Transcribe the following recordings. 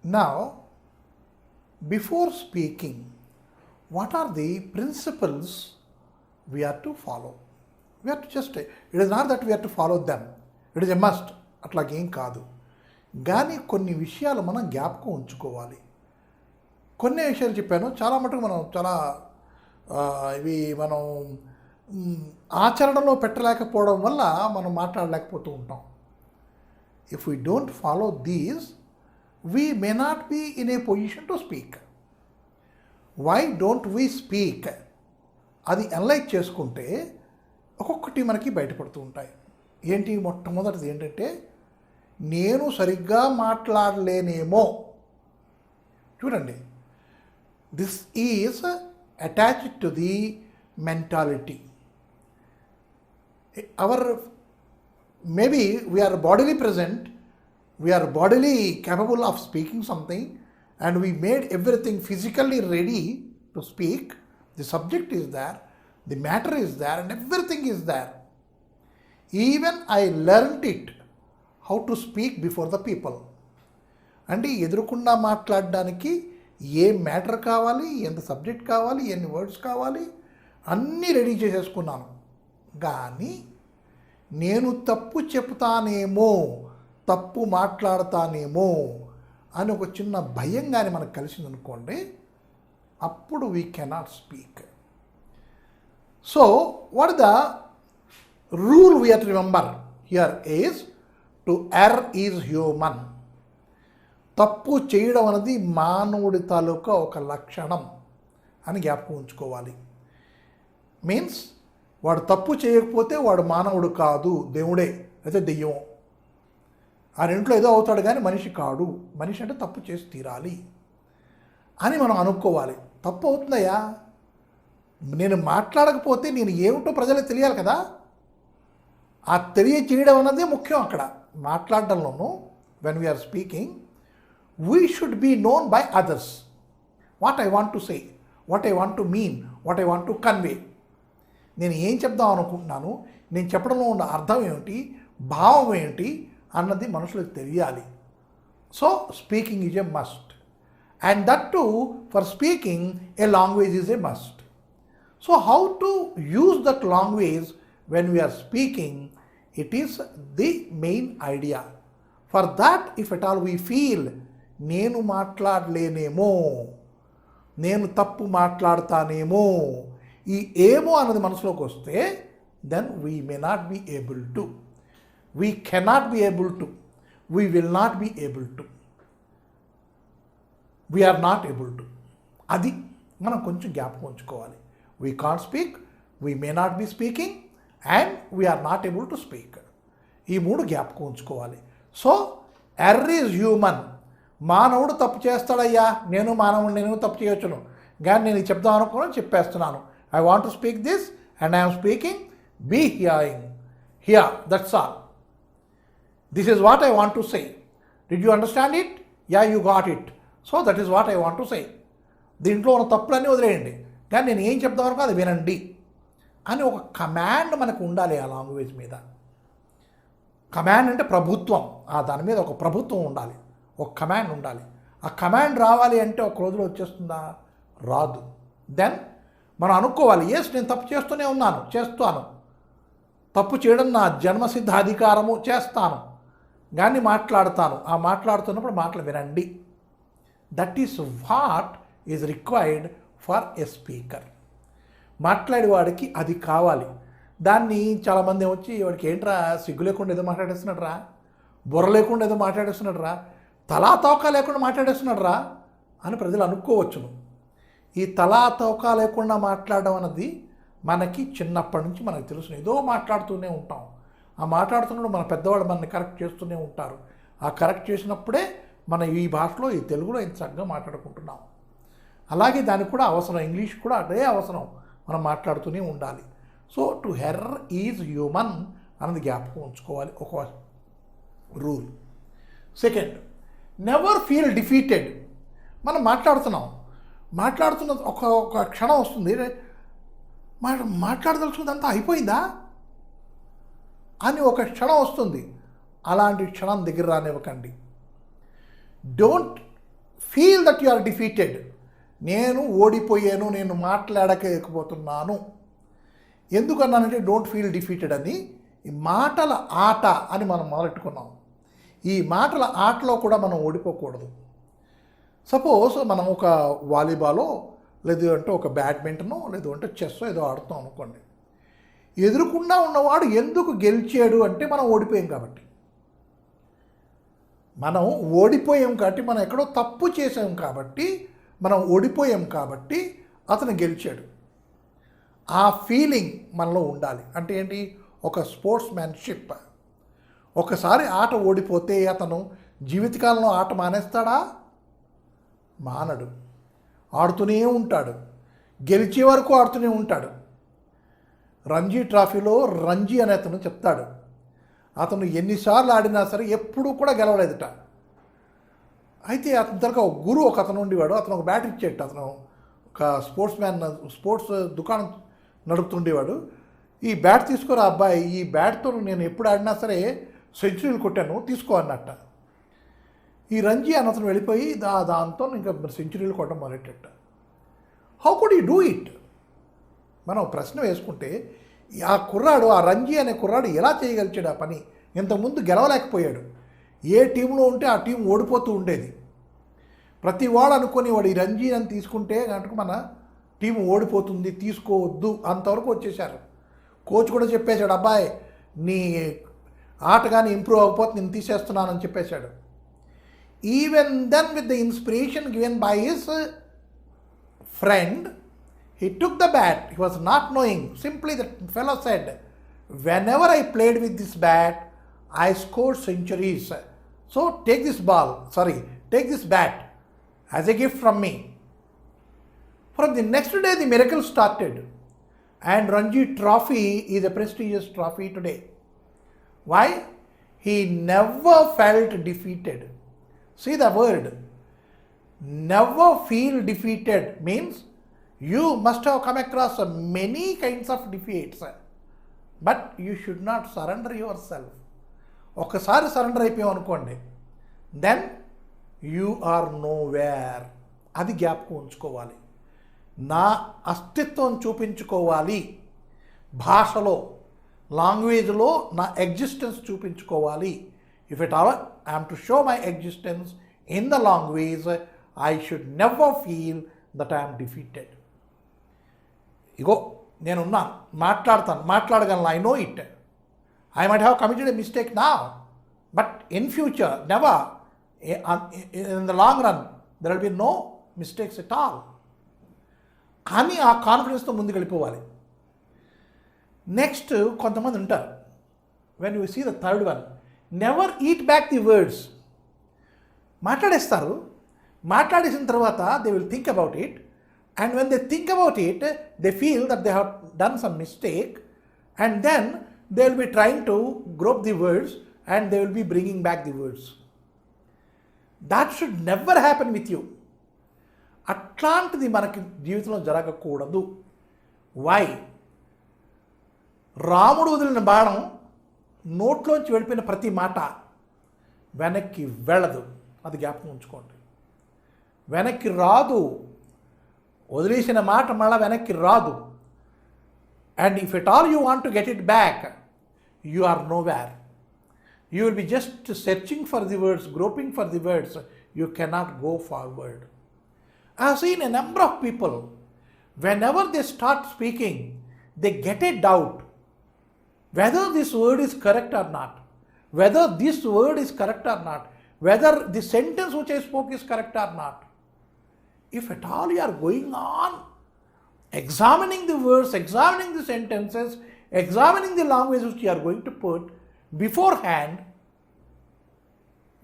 Now, before speaking, what are the principles we are to follow? We have to just, it is not that we have to follow them. It is a must. అట్లాగేం కాదు. కానీ కొన్ని విషయాలు మనం జ్ఞాపకం ఉంచుకోవాలి. కొన్ని విషయాలు చెప్పాను, చాలా మటుకు మనం చాలా ఇవి మనం ఆచరణలో పెట్టలేకపోవడం వల్ల మనం మాట్లాడలేకపోతూ ఉంటాం. If we don't follow these, we may not be in a position to speak. Why don't we speak? అది అనలైజ్ చేసుకుంటే ఒక్కొక్కటి మనకి బయటపడుతూ ఉంటాయి. ఏంటి? మొట్టమొదటిది ఏంటంటే, నేను సరిగ్గా మాట్లాడలేనేమో. చూడండి, this is attached to the mentality. Our maybe we are bodily present, we are bodily capable of speaking something, and we made everything physically ready to speak. The subject is there, the matter is there, and everything is there. Even I learned it, how to speak before the people. అంటే ఎదురుకుండా మాట్లాడడానికి ఏ matter కావాలి, ఎంత subject కావాలి, ఎన్ని words కావాలి, అన్నీ ready చేసేసుకున్నాను. కానీ నేను తప్పు చెప్తానేమో, తప్పు మాట్లాడతానేమో అని ఒక చిన్న భయం కానీ మనకు కలిసిందనుకోండి, అప్పుడు we cannot speak. So what the rule we have to remember here is to err is human. తప్పు చేయడం అనేది మానవుడి తాలూకా ఒక లక్షణం అని జ్ఞాపకం ఉంచుకోవాలి. మీన్స్ వాడు తప్పు చేయకపోతే వాడు మానవుడు కాదు, దేవుడే అయితే దెయ్యం. ఆ రెంట్లో ఏదో అవుతాడు కానీ మనిషి కాడు. మనిషి అంటే తప్పు చేసి తీరాలి అని మనం అనుకోవాలి. తప్పు అవుతుందయ్యా, నేను మాట్లాడకపోతే నేను ఏమిటో ప్రజలకు తెలియాలి కదా. ఆ తెలియచేయడం అన్నదే ముఖ్యం అక్కడ మాట్లాడడంలోనూ. When we are speaking, we should be known by others. What I want to say, what I want to mean, what I want to convey. నేను ఏం చెప్దాం అనుకుంటున్నాను, నేను చెప్పడంలో ఉన్న అర్థం ఏమిటి, భావం ఏంటి అన్నది మనుషులకు తెలియాలి. So speaking is a must, and that to for speaking a language is a must. So how to use that language when we are speaking, it is the main idea. For that if at all we feel నేను మాట్లాడలేనేమో, నేను తప్పు మాట్లాడతానేమో, ఈ ఏమో అన్నది మనసులోకి వస్తే, then we may not be able to, we cannot be able to, we will not be able to, we are not able to. అది మనం కొంచెం జ్ఞాపకం ఉంచుకోవాలి. We can't speak, we may not be speaking, and we are not able to speak. ఈ మూడు జ్ఞాపకం ఉంచుకోవాలి. So err is human. మానవుడు తప్పు చేస్తాడయ్యా, నేను మానవుడు, నేను తప్పు చేయొచ్చును, కానీ నేను చెప్దాం అనుకుని చెప్పేస్తున్నాను. I want to speak this and I am speaking. Be hearing. Here, that's all. This is what I want to say. Did you understand it? Yeah, you got it. So that is what I want to say. దీంట్లో ఉన్న తప్పులన్నీ వదిలేయండి, కానీ నేను ఏం చెప్దాం అనుకో అది వినండి అని ఒక కమాండ్ మనకు ఉండాలి ఆ లాంగ్వేజ్ మీద. కమాండ్ అంటే ప్రభుత్వం, దాని మీద ఒక ప్రభుత్వం ఉండాలి, ఒక కమాండ్ ఉండాలి. ఆ కమాండ్ రావాలి అంటే ఒక రోజులో వచ్చేస్తుందా? రాదు. దెన్ మనం అనుకోవాలి, ఎస్ నేను తప్పు చేస్తూనే ఉన్నాను, చేస్తాను, తప్పు చేయడం నా జన్మసిద్ధ అధికారము, చేస్తాను, కానీ మాట్లాడతాను. ఆ మాట్లాడుతున్నప్పుడు మాటలు వినండి. That is what is required for a speaker. మాట్లాడేవాడికి అది కావాలి. దాన్ని చాలామంది వచ్చి, వాడికి ఏంట్రా సిగ్గు లేకుండా ఏదో మాట్లాడేస్తున్నాడు రా, బుర్ర లేకుండా ఏదో మాట్లాడేస్తున్నాడు రా, తలా తోక లేకుండా మాట్లాడేస్తున్నాడు రా అని ప్రజలు అనుకోవచ్చును. ఈ తలా తోకా లేకుండా మాట్లాడడం అన్నది మనకి చిన్నప్పటి నుంచి మనకు తెలుసు. ఏదో మాట్లాడుతూనే ఉంటాం. ఆ మాట్లాడుతున్నప్పుడు మన పెద్దవాళ్ళు మనల్ని కరెక్ట్ చేస్తూనే ఉంటారు. ఆ కరెక్ట్ చేసినప్పుడే మనం ఈ భాషలో, ఈ తెలుగులో ఇంత చక్కగా మాట్లాడుకుంటున్నాం. అలాగే దానికి కూడా అవసరం, ఇంగ్లీష్ కూడా అదే అవసరం, మనం మాట్లాడుతూనే ఉండాలి. So to err is human అన్నది జ్ఞాపకం ఉంచుకోవాలి, ఒక rule. Second, never feel defeated. మనం మాట్లాడుతున్న ఒక క్షణం వస్తుంది, మాట్లాడదలుచుకుందంతా అయిపోయిందా అని ఒక క్షణం వస్తుంది. అలాంటి క్షణం దగ్గర రానివ్వకండి. Don't feel that you are defeated. నేను ఓడిపోయాను, నేను మాట్లాడకపోతున్నాను. ఎందుకన్నానంటే డోంట్ ఫీల్ డిఫీటెడ్ అని. ఈ మాటల ఆట అని మనం మొదలెట్టుకున్నాం. ఈ మాటల ఆటలో కూడా మనం ఓడిపోకూడదు. సపోజ్ మనం ఒక వాలీబాలో, లేదు అంటే ఒక బ్యాడ్మింటనో, లేదు అంటే చెస్ ఏదో ఆడుతాం అనుకోండి. ఎదురుకుండా ఉన్నవాడు ఎందుకు గెలిచాడు అంటే మనం ఓడిపోయాం కాబట్టి. మనం ఓడిపోయాం కాబట్టి, మనం ఎక్కడో తప్పు చేసాం కాబట్టి, మనం ఓడిపోయాం కాబట్టి అతను గెలిచాడు. ఆ ఫీలింగ్ మనలో ఉండాలి. అంటే ఏంటి? ఒక స్పోర్ట్స్ మ్యాన్షిప్. ఒకసారి ఆట ఓడిపోతే అతను జీవితకాలంలో ఆట మానేస్తాడా? మానడు. ఆడుతూనే ఉంటాడు. గెలిచే వరకు ఆడుతూనే ఉంటాడు. రంజీ ట్రాఫీలో రంజీ అనే అతను చెప్తాడు, అతను ఎన్నిసార్లు ఆడినా సరే ఎప్పుడూ కూడా గెలవలేదుట. అయితే అతని తరగ ఒక గురువు ఒక అతను ఉండేవాడు. అతను ఒక బ్యాట్ ఇచ్చేట. అతను ఒక స్పోర్ట్స్ దుకాణం నడుపుతుండేవాడు. ఈ బ్యాట్ తీసుకురా అబ్బాయి, ఈ బ్యాట్తో నేను ఎప్పుడు ఆడినా సరే సెంచరీలు కొట్టాను, తీసుకో అన్నట్ట. ఈ రంజీ అని అతను వెళ్ళిపోయి దాంతో ఇంకా సెంచరీలు కొట్టడం మొదలెట్ట. How could you do it? మనం ప్రశ్న వేసుకుంటే ఆ కుర్రాడు, ఆ రంజీ అనే కుర్రాడు ఎలా చేయగలిచాడు ఆ పని? ఇంతకుముందు గెలవలేకపోయాడు. ఏ టీంలో ఉంటే ఆ టీం ఓడిపోతూ ఉండేది. ప్రతి వాడు అనుకొని వాడు ఈ రంజీ అని తీసుకుంటే కనుక మన టీం ఓడిపోతుంది, తీసుకోవద్దు, అంతవరకు వచ్చేసారు. కోచ్ కూడా చెప్పేశాడు, అబ్బాయి నీ ఆట కానీ ఇంప్రూవ్ అవ్వకపోతే నేను తీసేస్తున్నానని చెప్పేశాడు. Even then with the inspiration given by his friend, he took the bat. He was not knowing. Simply the fellow said, whenever I played with this bat, I scored centuries. So take this bat as a gift from me. From the next day, the miracle started. And Ranji Trophy is a prestigious trophy today. Why? He never felt defeated. See the word. Never feel defeated means you must have come across many kinds of defeats, but you should not surrender yourself. ఒక్కసారి surrender అయిపోయాం అనుకోండి, then you are nowhere. అది జ్ఞాపకం ఉంచుకోవాలి. నా అస్తిత్వం చూపించుకోవాలి, భాషలో, లాంగ్వేజ్లో నా ఎగ్జిస్టెన్స్ చూపించుకోవాలి. If at all I am to show my existence in the language, I should never feel that I am defeated. ఇగో నేనున్నాను, మాట్లాడగలను, I know it. I might have committed a mistake now, but in future never, in the long run there will be no mistakes at all అని ఆ కాన్ఫిడెన్స్తో ముందుకు వెళ్ళిపోవాలి. Next కొంతమంది ఉంటారు, when you see the third one, never eat back the words. మాట్లాడేసిన తర్వాత they will think about it. And when they think about it, they feel that they have done some mistake, and then they will be trying to grope the words and they will be bringing back the words. That should never happen with you. అట్లాంటిది మనకి జీవితంలో జరగకూడదు. Why? రాముడు వదిలిన బాణం నోట్లోంచి వెళ్ళిపోయిన ప్రతి మాట వెనక్కి వెళ్ళదు. అది జ్ఞాపకం ఉంచుకోండి. వెనక్కి రాదు. వదిలేసిన మాట మళ్ళీ వెనక్కి రాదు. And if at all you want to get it back, you are nowhere. You will be just searching for the words, groping for the words. You cannot go forward. I have seen a number of people, whenever they start speaking, they get a doubt whether this word is correct or not, whether this word is correct or not, whether the sentence which I spoke is correct or not. If at all you are going on examining the words, examining the sentences, examining the language which you are going to put beforehand,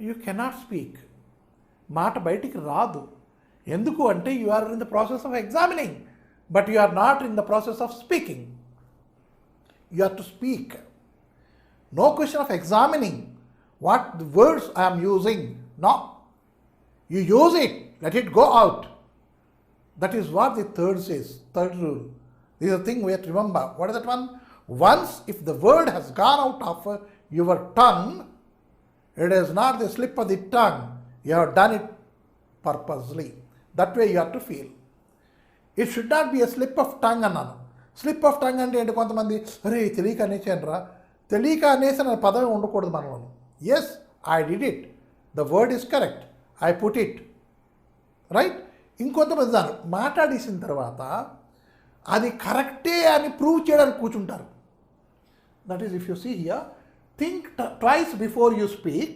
you cannot speak. మాట బయటికి రాదు. ఎందుకు అంటే you are in the process of examining, but you are not in the process of speaking. You have to speak. No question of examining what the words I am using. No. You use it, let it go out. That is what the third says, third rule. This is a thing we have to remember. What is that one? Once if the word has gone out of your tongue, it is not the slip of the tongue. You have done it purposely. That way you have to feel. It should not be a slip of tongue అన్నాను. Slip of tongue అంటే ఏంటి, కొంతమంది అరే తెలియక అనేసాను రా, తెలియక అనేసిన పదవి ఉండకూడదు మనలో. Yes, I did it, the word is correct, I put it right. ఇంకొంతమంది దాన్ని మాట్లాడేసిన తర్వాత అది కరెక్టే అని ప్రూవ్ చేయడానికి కూర్చుంటారు. That is if you see here, think twice before you speak,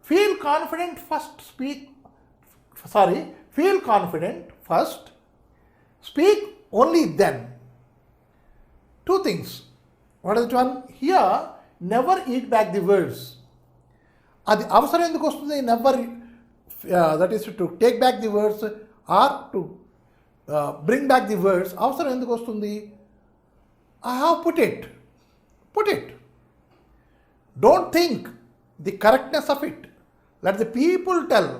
feel confident first feel confident first, speak only then. Two things. What is it one? Here, never eat back the words. అది అవసరం ఎందుకు వస్తుంది? Never, that is to take back the words or to bring back the words. అవసరం ఎందుకు వస్తుంది? I have put it. Don't think the correctness of it. Let the people tell,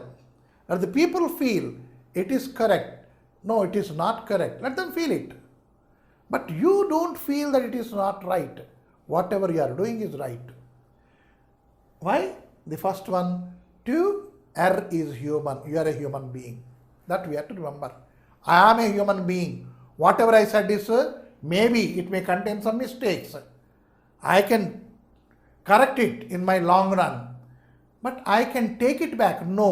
let the people feel it is correct. No, it is not correct. Let them feel it. But you don't feel that it is not right. Whatever you are doing is right. Why? The first one, to err is human. You are a human being. That we have to remember. I am a human being. Whatever I said is, maybe it may contain some mistakes. I can correct it in my long run. But I can take it back. No.